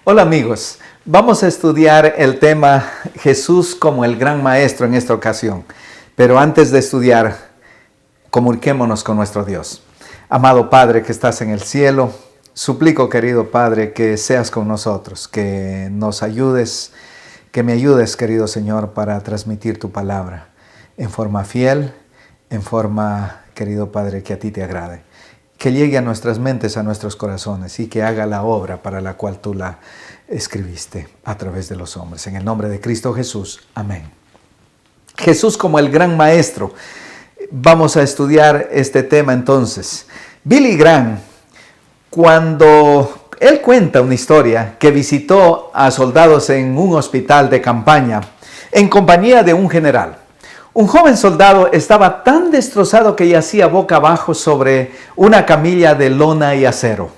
Hola amigos, vamos a estudiar el tema Jesús como el gran maestro en esta ocasión. Pero antes de estudiar, comuniquémonos con nuestro Dios. Amado Padre que estás en el cielo, suplico, querido Padre, que seas con nosotros, que nos ayudes, que me ayudes, querido Señor, para transmitir tu palabra en forma fiel, en forma, querido Padre, que a ti te agrade. Que llegue a nuestras mentes, a nuestros corazones y que haga la obra para la cual tú la escribiste a través de los hombres. En el nombre de Cristo Jesús. Amén. Jesús como el gran maestro. Vamos a estudiar este tema entonces. Billy Graham, cuando él cuenta una historia que visitó a soldados en un hospital de campaña en compañía de un general. Un joven soldado estaba tan destrozado que yacía boca abajo sobre una camilla de lona y acero.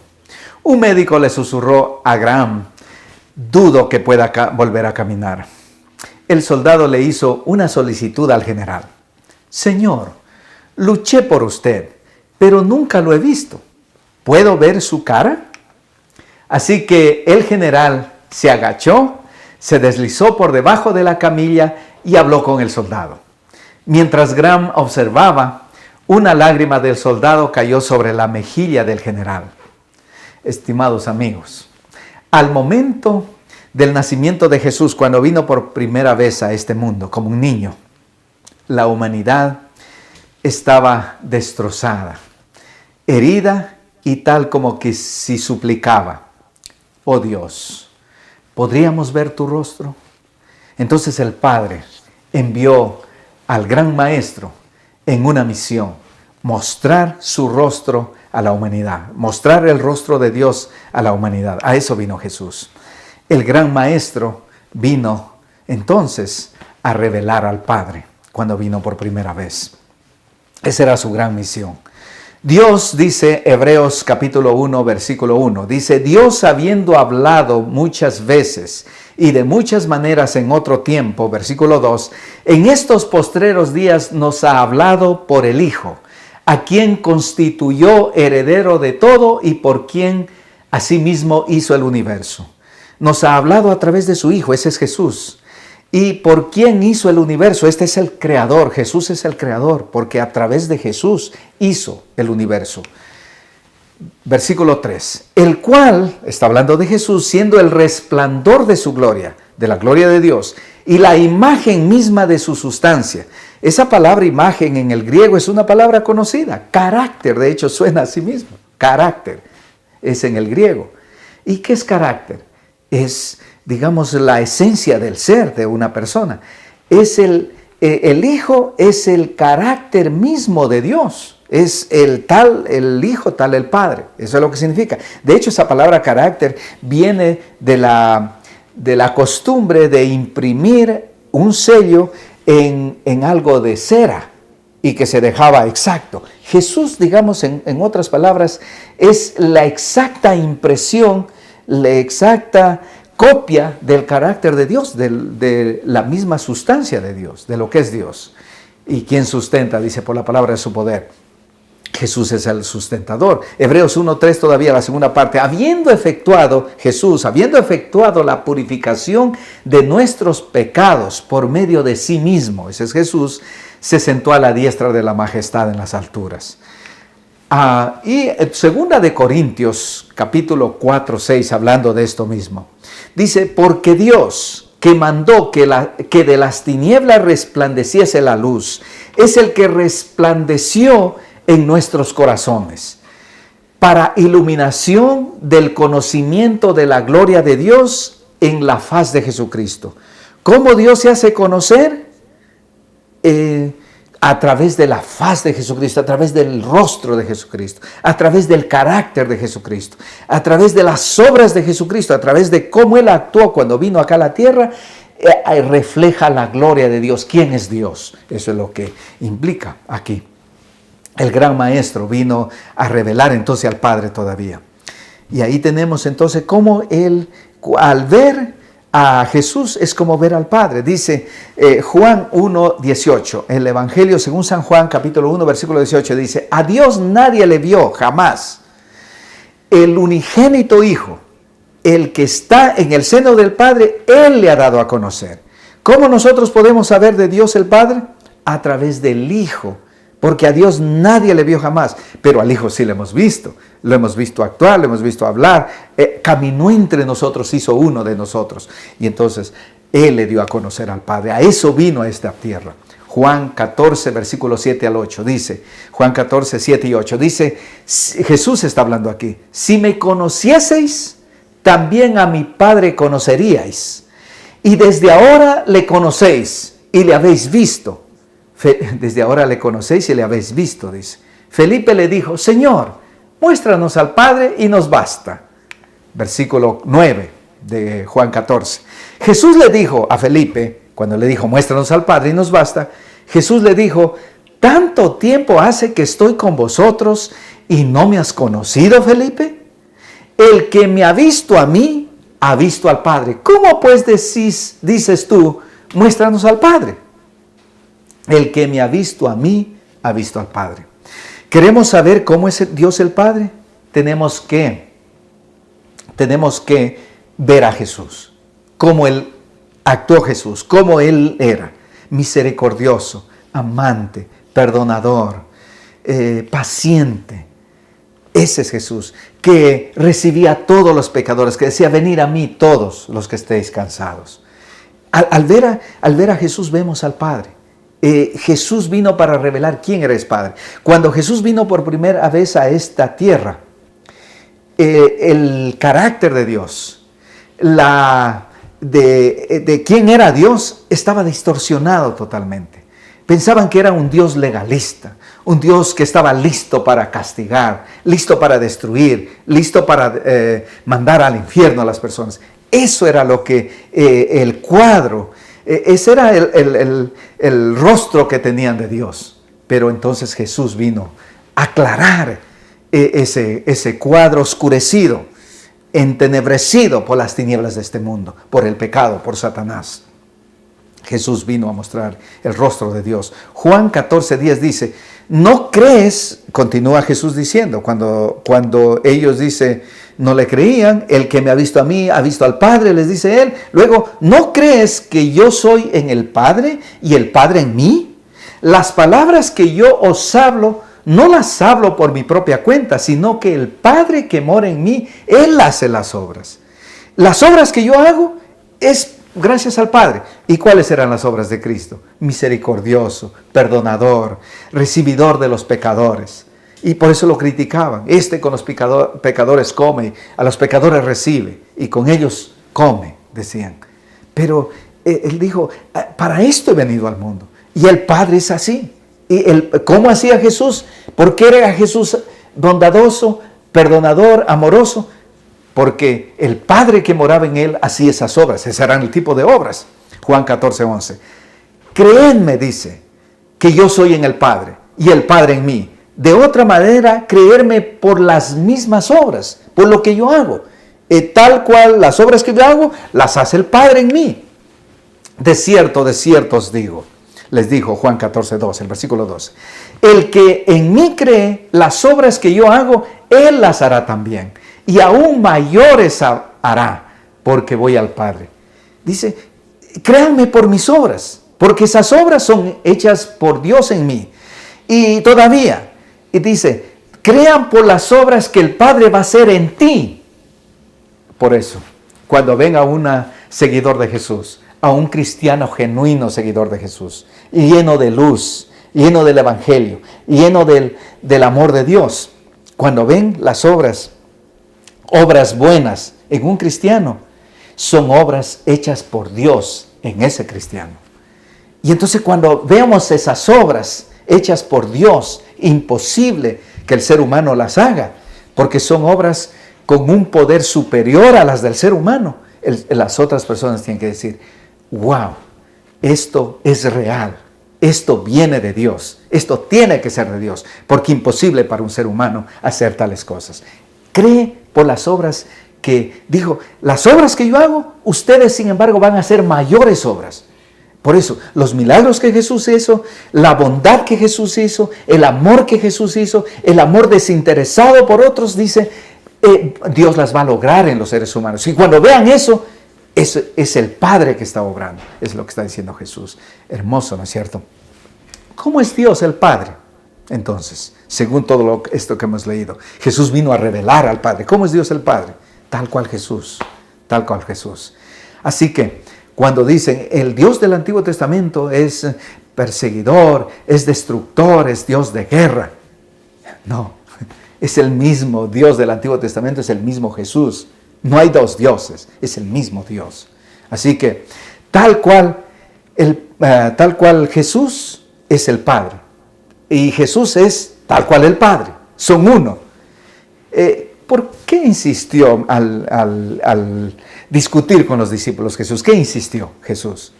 Un médico le susurró a Graham: dudo que pueda volver a caminar. El soldado le hizo una solicitud al general: Señor, luché por usted, pero nunca lo he visto. ¿Puedo ver su cara? Así que el general se agachó, se deslizó por debajo de la camilla y habló con el soldado. Mientras Graham observaba, una lágrima del soldado cayó sobre la mejilla del general. Estimados amigos, al momento del nacimiento de Jesús, cuando vino por primera vez a este mundo como un niño, la humanidad estaba destrozada, herida y tal como que si suplicaba: oh Dios, ¿podríamos ver tu rostro? Entonces el Padre envió al gran maestro en una misión: mostrar su rostro a la humanidad, mostrar el rostro de Dios a la humanidad. A eso vino Jesús. El gran maestro vino entonces a revelar al Padre cuando vino por primera vez. Esa era su gran misión. Dios, dice Hebreos capítulo 1, versículo 1, dice: Dios, habiendo hablado muchas veces y de muchas maneras en otro tiempo, versículo 2, en estos postreros días nos ha hablado por el Hijo, a quien constituyó heredero de todo y por quien asimismo hizo el universo. Nos ha hablado a través de su Hijo, ese es Jesús. ¿Y por quién hizo el universo? Este es el creador, Jesús es el creador, porque a través de Jesús hizo el universo. Versículo 3, el cual, está hablando de Jesús, siendo el resplandor de su gloria, de la gloria de Dios, y la imagen misma de su sustancia. Esa palabra imagen en el griego es una palabra conocida, carácter, de hecho suena a sí mismo, carácter, es en el griego. ¿Y qué es carácter? Es, digamos, la esencia del ser de una persona. Es el Hijo es el carácter mismo de Dios. Es el Hijo, tal el Padre. Eso es lo que significa. De hecho, esa palabra carácter viene de la costumbre de imprimir un sello en algo de cera y que se dejaba exacto. Jesús, digamos, en otras palabras, es la exacta impresión, la exacta copia del carácter de Dios, de la misma sustancia de Dios, de lo que es Dios. ¿Y quién sustenta? Dice, por la palabra de su poder. Jesús es el sustentador. Hebreos 1:3 todavía la segunda parte. Habiendo efectuado la purificación de nuestros pecados por medio de sí mismo, ese es Jesús, se sentó a la diestra de la majestad en las alturas. Y segunda de Corintios, capítulo 4:6, hablando de esto mismo, dice: porque Dios, que mandó que de las tinieblas resplandeciese la luz, es el que resplandeció en nuestros corazones, para iluminación del conocimiento de la gloria de Dios en la faz de Jesucristo. ¿Cómo Dios se hace conocer? A través de la faz de Jesucristo, a través del rostro de Jesucristo, a través del carácter de Jesucristo, a través de las obras de Jesucristo, a través de cómo Él actuó cuando vino acá a la tierra, refleja la gloria de Dios. ¿Quién es Dios? Eso es lo que implica aquí. El gran maestro vino a revelar entonces al Padre todavía. Y ahí tenemos entonces cómo Él, al ver a Jesús, es como ver al Padre. Dice Juan 1:18, el Evangelio según San Juan, capítulo 1, versículo 18, dice: a Dios nadie le vio jamás. El unigénito Hijo, el que está en el seno del Padre, Él le ha dado a conocer. ¿Cómo nosotros podemos saber de Dios el Padre? A través del Hijo. Porque a Dios nadie le vio jamás, pero al Hijo sí lo hemos visto actuar, lo hemos visto hablar, caminó entre nosotros, hizo uno de nosotros. Y entonces Él le dio a conocer al Padre, a eso vino a esta tierra. Juan 14, versículos 7 al 8, dice, Juan 14, 7 y 8, dice, Jesús está hablando aquí, si me conocieseis, también a mi Padre conoceríais, y desde ahora le conocéis y le habéis visto. Desde ahora le conocéis y le habéis visto, dice. Felipe le dijo, Señor, muéstranos al Padre y nos basta. Versículo 9 de Juan 14. Jesús le dijo a Felipe, cuando le dijo, muéstranos al Padre y nos basta, Jesús le dijo, ¿tanto tiempo hace que estoy con vosotros y no me has conocido, Felipe? El que me ha visto a mí, ha visto al Padre. ¿Cómo pues dices tú, muéstranos al Padre? El que me ha visto a mí, ha visto al Padre. ¿Queremos saber cómo es Dios el Padre? Tenemos que ver a Jesús, cómo Él actuó Jesús, cómo Él era, misericordioso, amante, perdonador, paciente. Ese es Jesús, que recibía a todos los pecadores, que decía, venid a mí todos los que estéis cansados. Al ver a Jesús vemos al Padre. Jesús vino para revelar quién era el Padre. Cuando Jesús vino por primera vez a esta tierra, el carácter de Dios, de quién era Dios, estaba distorsionado totalmente. Pensaban que era un Dios legalista, un Dios que estaba listo para castigar, listo para destruir, listo para mandar al infierno a las personas. Eso era lo que el cuadro, ese era el rostro que tenían de Dios. Pero entonces Jesús vino a aclarar ese cuadro oscurecido, entenebrecido por las tinieblas de este mundo, por el pecado, por Satanás. Jesús vino a mostrar el rostro de Dios. Juan 14:10 dice, ¿no crees? Continúa Jesús diciendo, cuando ellos no le creían, el que me ha visto a mí, ha visto al Padre, les dice Él. Luego, ¿no crees que yo soy en el Padre y el Padre en mí? Las palabras que yo os hablo, no las hablo por mi propia cuenta, sino que el Padre que mora en mí, Él hace las obras. Las obras que yo hago es gracias al Padre. ¿Y cuáles eran las obras de Cristo? Misericordioso, perdonador, recibidor de los pecadores. Y por eso lo criticaban. Con los pecadores come, a los pecadores recibe, y con ellos come, decían. Pero Él dijo, para esto he venido al mundo. Y el Padre es así. ¿Y cómo hacía Jesús? ¿Por qué era Jesús bondadoso, perdonador, amoroso? Porque el Padre que moraba en Él hacía esas obras. Ese eran el tipo de obras. Juan 14:11. Creedme, dice, que yo soy en el Padre y el Padre en mí. De otra manera, creerme por las mismas obras, por lo que yo hago. Tal cual las obras que yo hago, las hace el Padre en mí. De cierto os digo, les dijo Juan 14:12, el versículo 12. El que en mí cree, las obras que yo hago, Él las hará también. Y aún mayores hará, porque voy al Padre. Dice, créanme por mis obras, porque esas obras son hechas por Dios en mí. Y todavía, y dice, crean por las obras que el Padre va a hacer en ti. Por eso, cuando ven a un seguidor de Jesús, a un cristiano genuino seguidor de Jesús, lleno de luz, lleno del Evangelio, lleno del amor de Dios, cuando ven las obras buenas en un cristiano, son obras hechas por Dios en ese cristiano. Y entonces cuando vemos esas obras hechas por Dios, imposible que el ser humano las haga, porque son obras con un poder superior a las del ser humano. Las otras personas tienen que decir, wow, esto es real, esto viene de Dios, esto tiene que ser de Dios, porque imposible para un ser humano hacer tales cosas. Cree por las obras que, dijo, las obras que yo hago, ustedes sin embargo van a hacer mayores obras. Por eso, los milagros que Jesús hizo, la bondad que Jesús hizo, el amor que Jesús hizo, el amor desinteresado por otros, dice, Dios las va a lograr en los seres humanos. Y cuando vean eso, es el Padre que está obrando. Es lo que está diciendo Jesús. Hermoso, ¿no es cierto? ¿Cómo es Dios el Padre? Entonces, según todo esto que hemos leído, Jesús vino a revelar al Padre. ¿Cómo es Dios el Padre? Tal cual Jesús. Tal cual Jesús. Así que, cuando dicen, el Dios del Antiguo Testamento es perseguidor, es destructor, es Dios de guerra. No, es el mismo Dios del Antiguo Testamento, es el mismo Jesús. No hay dos dioses, es el mismo Dios. Así que, tal cual Jesús es el Padre. Y Jesús es tal cual el Padre. Son uno. ¿Por qué insistió al discutir con los discípulos Jesús? ¿Qué insistió Jesús?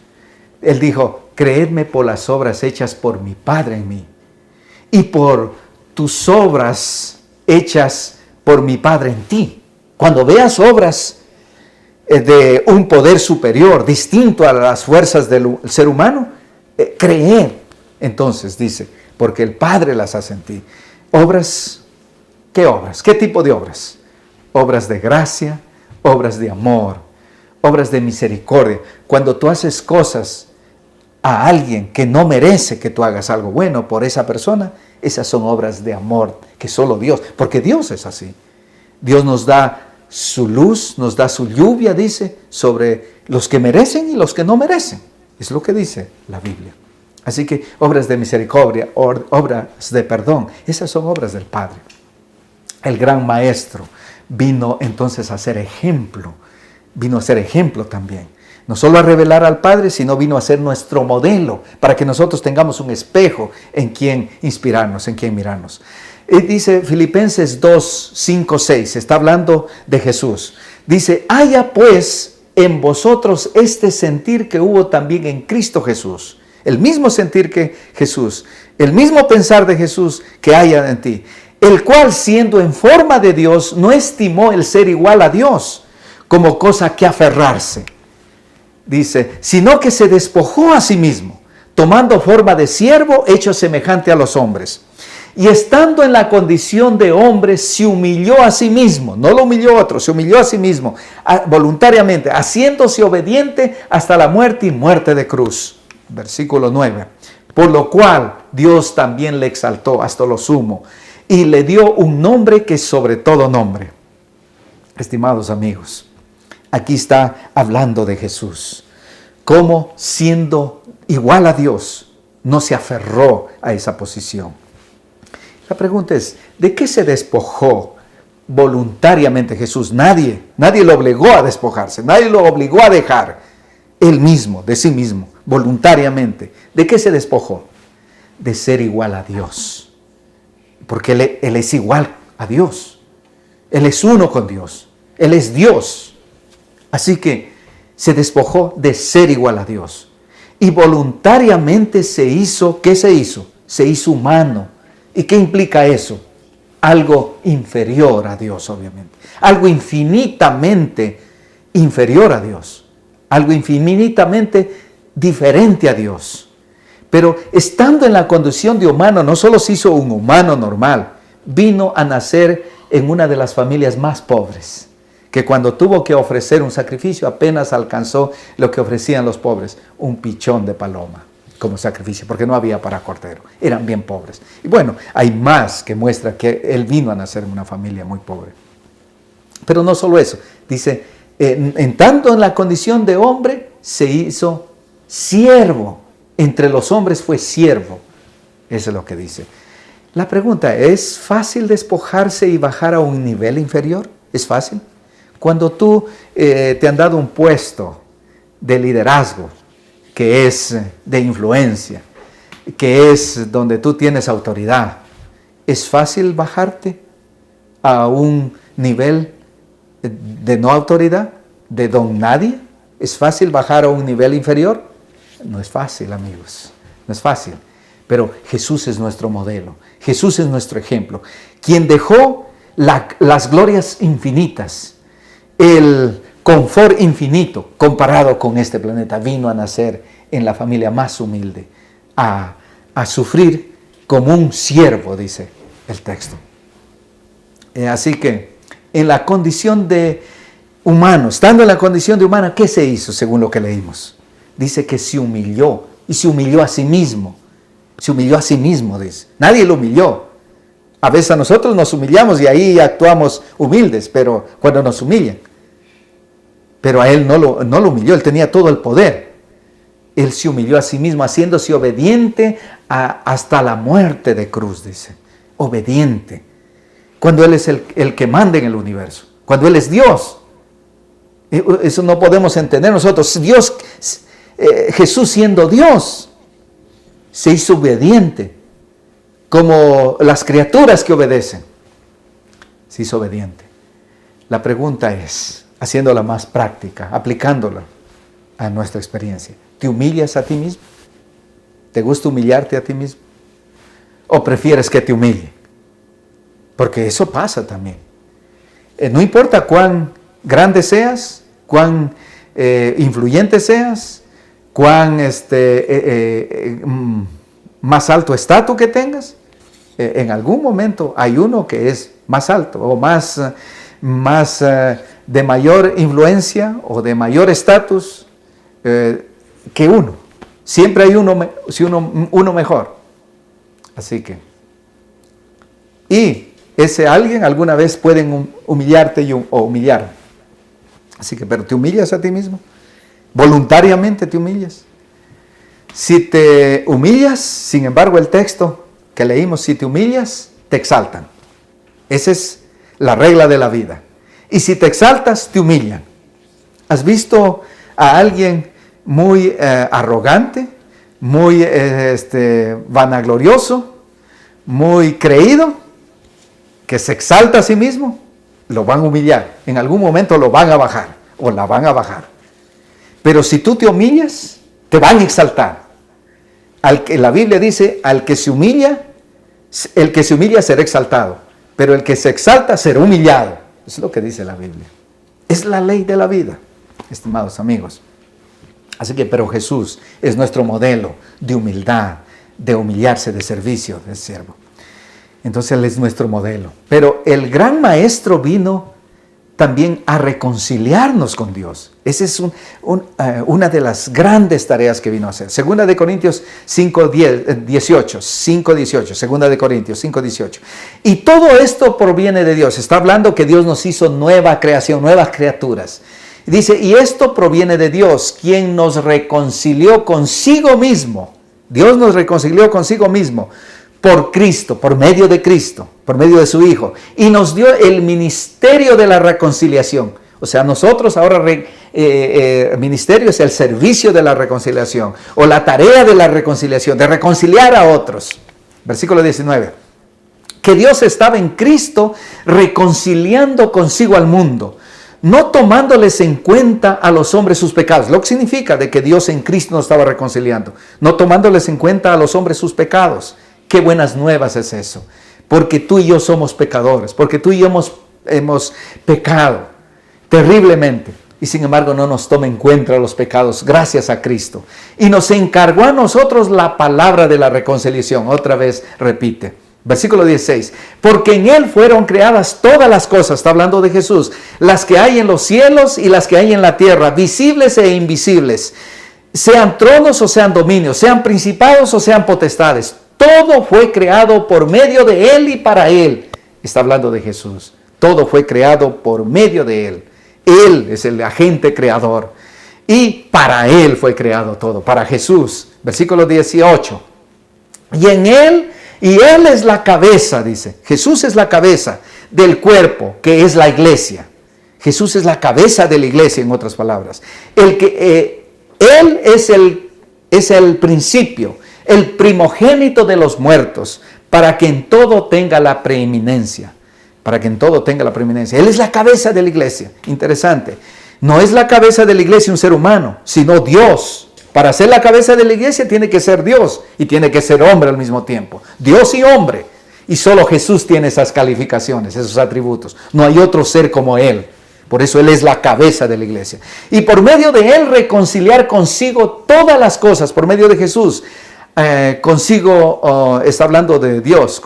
Él dijo, creedme por las obras hechas por mi Padre en mí. Y por tus obras hechas por mi Padre en ti. Cuando veas obras de un poder superior, distinto a las fuerzas del ser humano, creer. Entonces dice, porque el Padre las hace en ti. Obras, ¿qué obras? ¿Qué tipo de obras? Obras de gracia, obras de amor, obras de misericordia. Cuando tú haces cosas a alguien que no merece que tú hagas algo bueno por esa persona, esas son obras de amor que solo Dios, porque Dios es así. Dios nos da su luz, nos da su lluvia, dice, sobre los que merecen y los que no merecen. Es lo que dice la Biblia. Así que obras de misericordia, obras de perdón, esas son obras del Padre. El gran maestro vino entonces a ser ejemplo, vino a ser ejemplo también. No solo a revelar al Padre, sino vino a ser nuestro modelo, para que nosotros tengamos un espejo en quien inspirarnos, en quien mirarnos. Dice Filipenses 2, 5, 6, está hablando de Jesús. Dice, haya pues en vosotros este sentir que hubo también en Cristo Jesús. El mismo sentir que Jesús, el mismo pensar de Jesús que haya en ti. El cual, siendo en forma de Dios, no estimó el ser igual a Dios como cosa que aferrarse. Dice, sino que se despojó a sí mismo, tomando forma de siervo, hecho semejante a los hombres. Y estando en la condición de hombre, se humilló a sí mismo. No lo humilló a otro, se humilló a sí mismo, voluntariamente, haciéndose obediente hasta la muerte y muerte de cruz. Versículo 9. Por lo cual Dios también le exaltó hasta lo sumo y le dio un nombre que es sobre todo nombre. Estimados amigos, aquí está hablando de Jesús. Cómo siendo igual a Dios, no se aferró a esa posición. La pregunta es, ¿de qué se despojó voluntariamente Jesús? Nadie lo obligó a despojarse, nadie lo obligó a dejar. Él mismo, de sí mismo, voluntariamente. ¿De qué se despojó? De ser igual a Dios. Porque Él es igual a Dios. Él es uno con Dios. Él es Dios. Así que se despojó de ser igual a Dios. Y voluntariamente se hizo, ¿qué se hizo? Se hizo humano. ¿Y qué implica eso? Algo inferior a Dios, obviamente. Algo infinitamente inferior a Dios. Algo infinitamente diferente a Dios. Pero estando en la condición de humano, no solo se hizo un humano normal, vino a nacer en una de las familias más pobres, que cuando tuvo que ofrecer un sacrificio apenas alcanzó lo que ofrecían los pobres, un pichón de paloma como sacrificio, porque no había para cordero, eran bien pobres. Y bueno, hay más que muestra que él vino a nacer en una familia muy pobre. Pero no solo eso, dice, en tanto en la condición de hombre, se hizo siervo. Entre los hombres fue siervo. Eso es lo que dice. La pregunta, ¿es fácil despojarse y bajar a un nivel inferior? ¿Es fácil? Cuando tú te han dado un puesto de liderazgo, que es de influencia, que es donde tú tienes autoridad, ¿es fácil bajarte a un nivel de no autoridad, de don nadie? ¿Es fácil bajar a un nivel inferior? No es fácil, amigos, no es fácil. Pero Jesús es nuestro modelo, Jesús es nuestro ejemplo, quien dejó las glorias infinitas, el confort infinito comparado con este planeta, vino a nacer en la familia más humilde, a sufrir como un siervo, dice el texto. Así que en la condición de humano, estando en la condición de humana, ¿qué se hizo según lo que leímos? Dice que se humilló y se humilló a sí mismo. Se humilló a sí mismo, dice. Nadie lo humilló. A veces a nosotros nos humillamos y ahí actuamos humildes, pero cuando nos humillan. Pero a él no lo humilló, él tenía todo el poder. Él se humilló a sí mismo, haciéndose obediente hasta la muerte de cruz, dice. Obediente. Cuando Él es el que manda en el universo. Cuando Él es Dios. Eso no podemos entender nosotros. Jesús siendo Dios, se hizo obediente. Como las criaturas que obedecen. Se hizo obediente. La pregunta es, haciéndola más práctica, aplicándola a nuestra experiencia. ¿Te humillas a ti mismo? ¿Te gusta humillarte a ti mismo? ¿O prefieres que te humille? Porque eso pasa también. No importa cuán grande seas, cuán influyente seas, cuán más alto estatus que tengas, en algún momento hay uno que es más alto o más de mayor influencia o de mayor estatus que uno. Siempre hay uno mejor. Así que, y ese alguien alguna vez pueden humillarte o humillar. Así que, pero ¿te humillas a ti mismo? ¿Voluntariamente te humillas? Si te humillas, sin embargo, el texto que leímos, si te humillas, te exaltan. Esa es la regla de la vida. Y si te exaltas, te humillan. ¿Has visto a alguien muy arrogante, muy vanaglorioso, muy creído, que se exalta a sí mismo? Lo van a humillar. En algún momento lo van a bajar o la van a bajar. Pero si tú te humillas, te van a exaltar. La Biblia dice, el que se humilla será exaltado, pero el que se exalta será humillado. Eso es lo que dice la Biblia. Es la ley de la vida, estimados amigos. Así que, pero Jesús es nuestro modelo de humildad, de humillarse, de servicio, de siervo. Entonces Él es nuestro modelo. Pero el gran maestro vino también a reconciliarnos con Dios. Esa es una de las grandes tareas que vino a hacer. Segunda de Corintios 5:18. Segunda de Corintios 5:18. Y todo esto proviene de Dios. Está hablando que Dios nos hizo nueva creación, nuevas criaturas. Dice, y esto proviene de Dios, quien nos reconcilió consigo mismo. Dios nos reconcilió consigo mismo por Cristo, por medio de Cristo, por medio de su Hijo. Y nos dio el ministerio de la reconciliación. O sea, nosotros ahora, ministerio es el servicio de la reconciliación, o la tarea de la reconciliación, de reconciliar a otros. Versículo 19. Que Dios estaba en Cristo reconciliando consigo al mundo, no tomándoles en cuenta a los hombres sus pecados. Lo que significa de que Dios en Cristo nos estaba reconciliando. No tomándoles en cuenta a los hombres sus pecados. Qué buenas nuevas es eso. Porque tú y yo somos pecadores. Porque tú y yo hemos pecado terriblemente. Y sin embargo no nos toma en cuenta los pecados gracias a Cristo. Y nos encargó a nosotros la palabra de la reconciliación. Otra vez repite. Versículo 16, porque en Él fueron creadas todas las cosas, está hablando de Jesús, las que hay en los cielos y las que hay en la tierra, visibles e invisibles, sean tronos o sean dominios, sean principados o sean potestades, todo fue creado por medio de Él y para Él. Está hablando de Jesús, todo fue creado por medio de Él. Él es el agente creador y para Él fue creado todo, para Jesús. Versículo 18, y en Él... Y Él es la cabeza, dice. Jesús es la cabeza del cuerpo, que es la iglesia. Jesús es la cabeza de la iglesia, en otras palabras. Él es el principio, el primogénito de los muertos, para que en todo tenga la preeminencia. Para que en todo tenga la preeminencia. Él es la cabeza de la iglesia. Interesante. No es la cabeza de la iglesia un ser humano, sino Dios. Para ser la cabeza de la iglesia tiene que ser Dios y tiene que ser hombre al mismo tiempo. Dios y hombre. Y solo Jesús tiene esas calificaciones, esos atributos. No hay otro ser como Él. Por eso Él es la cabeza de la iglesia. Y por medio de Él reconciliar consigo todas las cosas. Por medio de Jesús. Consigo está hablando de Dios.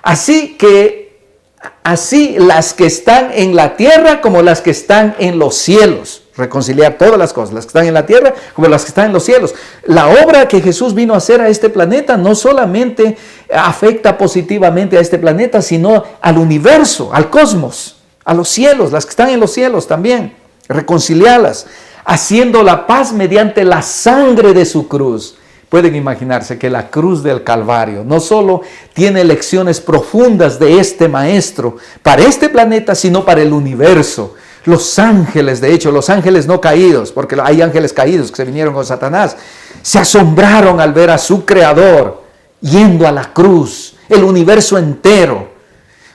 Así que así las que están en la tierra como las que están en los cielos. Reconciliar todas las cosas, las que están en la tierra como las que están en los cielos. La obra que Jesús vino a hacer a este planeta no solamente afecta positivamente a este planeta, sino al universo, al cosmos, a los cielos, las que están en los cielos también. Reconciliarlas, haciendo la paz mediante la sangre de su cruz. Pueden imaginarse que la cruz del Calvario no solo tiene lecciones profundas de este maestro para este planeta, sino para el universo. Los ángeles, de hecho, los ángeles no caídos, porque hay ángeles caídos que se vinieron con Satanás, se asombraron al ver a su creador yendo a la cruz, el universo entero.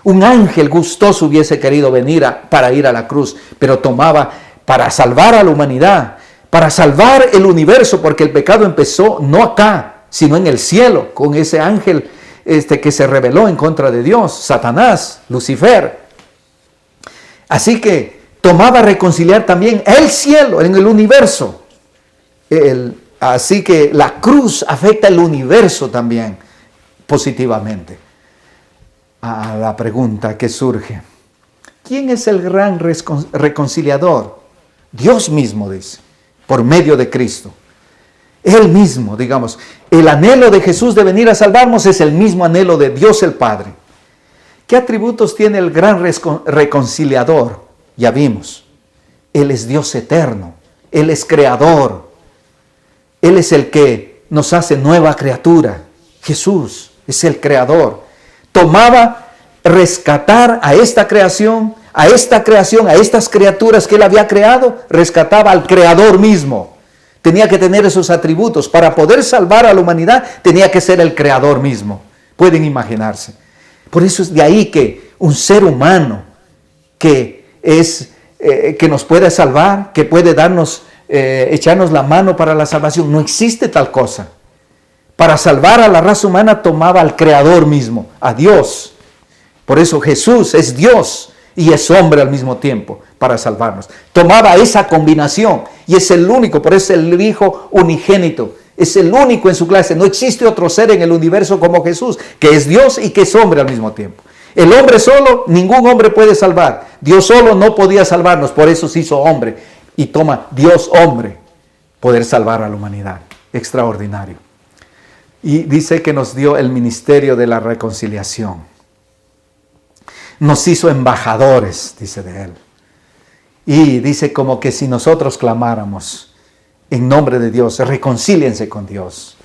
Un ángel gustoso hubiese querido venir para ir a la cruz, pero tomaba para salvar a la humanidad, para salvar el universo, porque el pecado empezó no acá, sino en el cielo, con ese ángel que se rebeló en contra de Dios, Satanás, Lucifer. Así que tomaba reconciliar también el cielo, en el universo. Así que la cruz afecta el universo también positivamente. A la pregunta que surge: ¿quién es el gran reconciliador? Dios mismo, dice, por medio de Cristo. Él mismo, digamos. El anhelo de Jesús de venir a salvarnos es el mismo anhelo de Dios el Padre. ¿Qué atributos tiene el gran reconciliador? Ya vimos. Él es Dios eterno. Él es creador. Él es el que nos hace nueva criatura. Jesús es el creador. Tomaba rescatar a esta creación, a estas criaturas que Él había creado, rescataba al Creador mismo. Tenía que tener esos atributos. Para poder salvar a la humanidad, tenía que ser el Creador mismo. Pueden imaginarse. Por eso es de ahí que un ser humano que nos puede salvar, que puede darnos, echarnos la mano para la salvación, no existe tal cosa. Para salvar a la raza humana tomaba al Creador mismo, a Dios. Por eso Jesús es Dios y es hombre al mismo tiempo para salvarnos. Tomaba esa combinación y es el único, por eso es el Hijo unigénito. Es el único en su clase. No existe otro ser en el universo como Jesús, que es Dios y que es hombre al mismo tiempo. El hombre solo, ningún hombre puede salvar. Dios solo no podía salvarnos, por eso se hizo hombre. Y toma Dios hombre, poder salvar a la humanidad. Extraordinario. Y dice que nos dio el ministerio de la reconciliación. Nos hizo embajadores, dice de Él. Y dice como que si nosotros clamáramos en nombre de Dios, reconcíliense con Dios.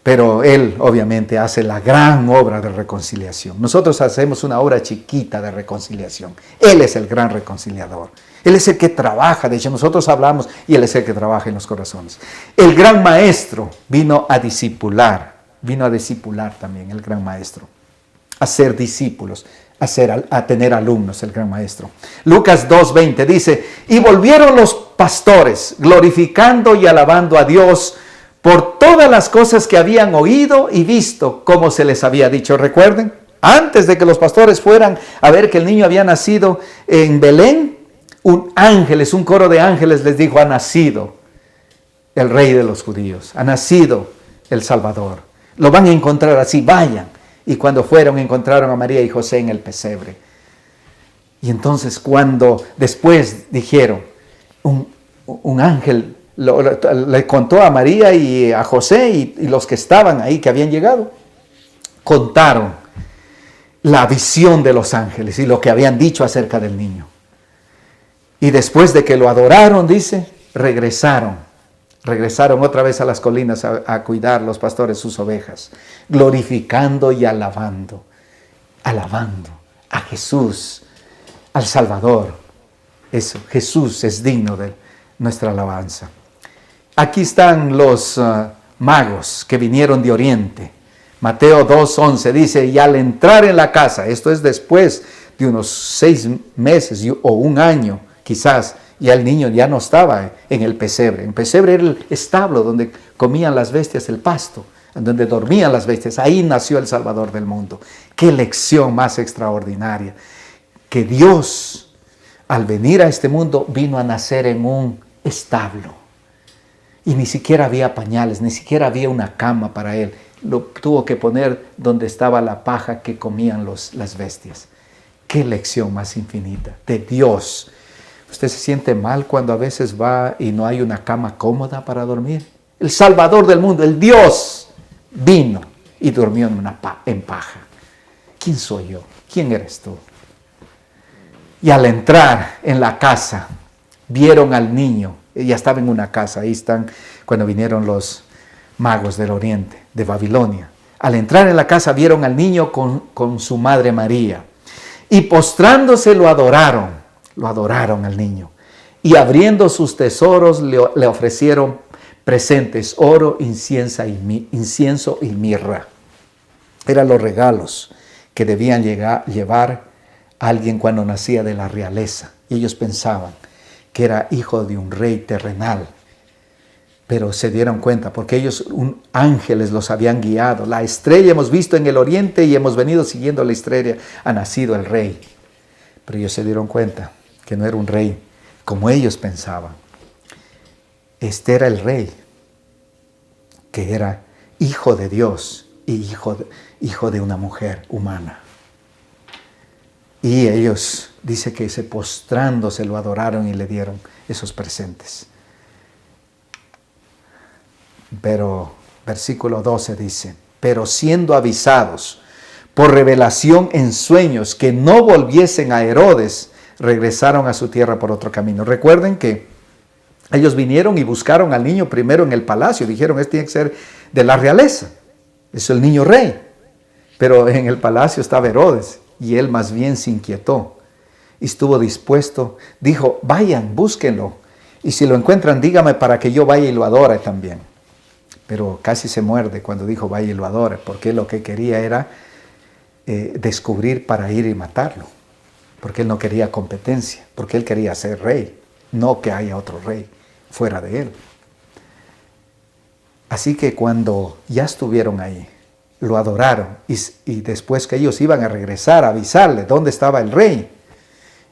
Pero Él obviamente hace la gran obra de reconciliación. Nosotros hacemos una obra chiquita de reconciliación. Él es el gran reconciliador. Él es el que trabaja. De hecho, nosotros hablamos y Él es el que trabaja en los corazones. El gran maestro vino a discipular. Vino a discipular también el gran maestro. A ser discípulos. A tener alumnos, el gran maestro. Lucas 2:20 dice: y volvieron los pastores, glorificando y alabando a Dios por todas las cosas que habían oído y visto, como se les había dicho. ¿Recuerden? Antes de que los pastores fueran a ver que el niño había nacido en Belén, un coro de ángeles les dijo: ha nacido el Rey de los judíos, ha nacido el Salvador. Lo van a encontrar así, vayan. Y cuando fueron, encontraron a María y José en el pesebre. Y entonces cuando después dijeron, un ángel le contó a María y a José y los que estaban ahí, que habían llegado, contaron la visión de los ángeles y lo que habían dicho acerca del niño. Y después de que lo adoraron, dice, regresaron otra vez a las colinas a cuidar los pastores sus ovejas, glorificando y alabando a Jesús, al Salvador. Eso, Jesús es digno de nuestra alabanza. Aquí están los magos que vinieron de Oriente. Mateo 2:11 dice: y al entrar en la casa, esto es después de unos 6 meses o un año quizás, ya el niño ya no estaba en el pesebre. El pesebre era el establo donde comían las bestias el pasto, donde dormían las bestias. Ahí nació el Salvador del mundo. Qué lección más extraordinaria. Que Dios, al venir a este mundo, vino a nacer en un establo. Y ni siquiera había pañales, ni siquiera había una cama para Él. lo tuvo que poner donde estaba la paja que comían las bestias. Qué lección más infinita de Dios. ¿Usted se siente mal cuando a veces va y no hay una cama cómoda para dormir? El Salvador del mundo, el Dios, vino y durmió en paja. ¿Quién soy yo? ¿Quién eres tú? Y al entrar en la casa, vieron al niño. Ella estaba en una casa, ahí están cuando vinieron los magos del oriente, de Babilonia. Al entrar en la casa vieron al niño con su madre María. Y postrándose lo adoraron al niño. Y abriendo sus tesoros le ofrecieron presentes, oro, incienso y mirra. Eran los regalos que debían llevar a alguien cuando nacía de la realeza. Y ellos pensaban que era hijo de un rey terrenal. Pero se dieron cuenta, porque ellos, ángeles los habían guiado. La estrella hemos visto en el oriente y hemos venido siguiendo la estrella. Ha nacido el rey. Pero ellos se dieron cuenta que no era un rey como ellos pensaban. Este era el rey, que era hijo de Dios y hijo de una mujer humana. Y ellos, dice que postrándose lo adoraron y le dieron esos presentes. Pero versículo 12 dice, pero siendo avisados por revelación en sueños que no volviesen a Herodes, regresaron a su tierra por otro camino. Recuerden que ellos vinieron y buscaron al niño primero en el palacio. Dijeron, este tiene que ser de la realeza. Es el niño rey. Pero en el palacio estaba Herodes y él más bien se inquietó. Y estuvo dispuesto. Dijo, vayan, búsquenlo. Y si lo encuentran, dígame para que yo vaya y lo adore también. Pero casi se muerde cuando dijo, vaya y lo adore. Porque lo que quería era descubrir para ir y matarlo. Porque él no quería competencia. Porque él quería ser rey. No que haya otro rey fuera de él. Así que cuando ya estuvieron ahí, lo adoraron. Y después que ellos iban a regresar a avisarle dónde estaba el rey,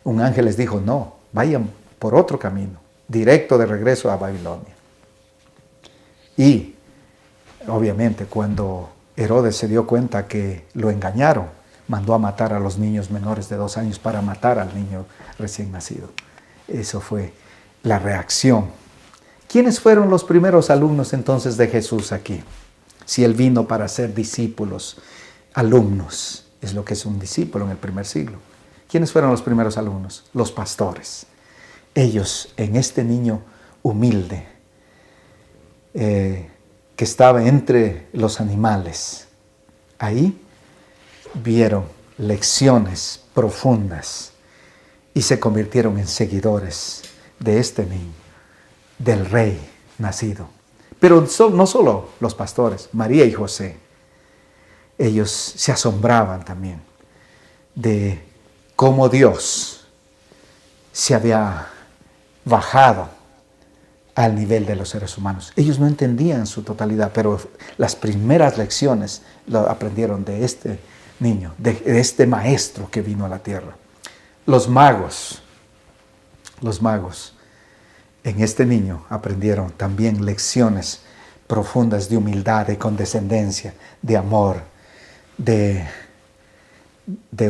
un ángel les dijo, no, vayan por otro camino, directo de regreso a Babilonia. Y obviamente cuando Herodes se dio cuenta que lo engañaron, mandó a matar a los niños menores de 2 años para matar al niño recién nacido. Eso fue la reacción. ¿Quiénes fueron los primeros alumnos entonces de Jesús aquí? Si él vino para ser discípulos, alumnos, es lo que es un discípulo en el primer siglo. ¿Quiénes fueron los primeros alumnos? Los pastores. Ellos en este niño humilde, que estaba entre los animales, ahí vieron lecciones profundas y se convirtieron en seguidores de este niño, del rey nacido. Pero no solo los pastores, María y José, ellos se asombraban también de cómo Dios se había bajado al nivel de los seres humanos. Ellos no entendían su totalidad, pero las primeras lecciones lo aprendieron de este niño, de este maestro que vino a la tierra. Los magos en este niño aprendieron también lecciones profundas de humildad, de condescendencia, de amor, de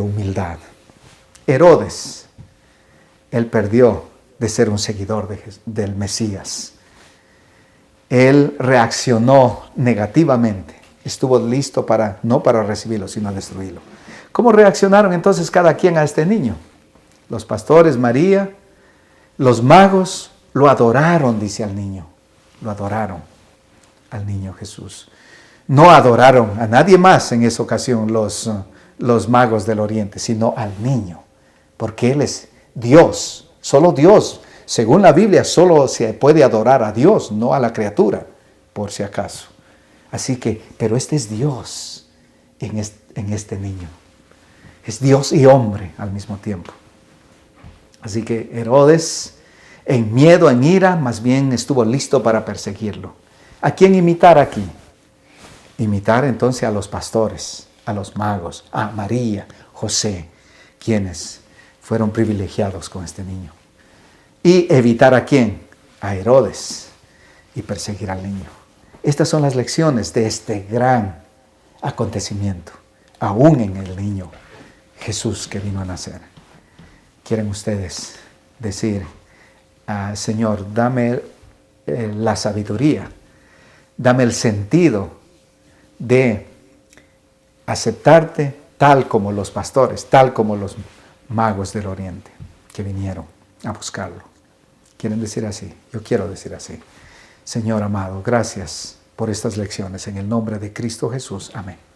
humildad. Herodes, él perdió de ser un seguidor del Mesías. Él reaccionó negativamente. Estuvo listo no para recibirlo, sino a destruirlo. ¿Cómo reaccionaron entonces cada quien a este niño? Los pastores, María, los magos, lo adoraron, dice al niño. Lo adoraron al niño Jesús. No adoraron a nadie más en esa ocasión los magos del oriente, sino al niño. Porque Él es Dios, solo Dios. Según la Biblia, solo se puede adorar a Dios, no a la criatura, por si acaso. Así que, pero este es Dios en este niño. Es Dios y hombre al mismo tiempo. Así que Herodes, en miedo, en ira, más bien estuvo listo para perseguirlo. ¿A quién imitar aquí? Imitar entonces a los pastores, a los magos, a María, José, quienes fueron privilegiados con este niño. Y evitar a quién? A Herodes, y perseguir al niño. Estas son las lecciones de este gran acontecimiento, aún en el niño Jesús que vino a nacer. ¿Quieren ustedes decir, Señor, dame la sabiduría, dame el sentido de aceptarte tal como los pastores, tal como los magos del oriente que vinieron a buscarlo? ¿Quieren decir así? Yo quiero decir así. Señor amado, gracias por estas lecciones. En el nombre de Cristo Jesús. Amén.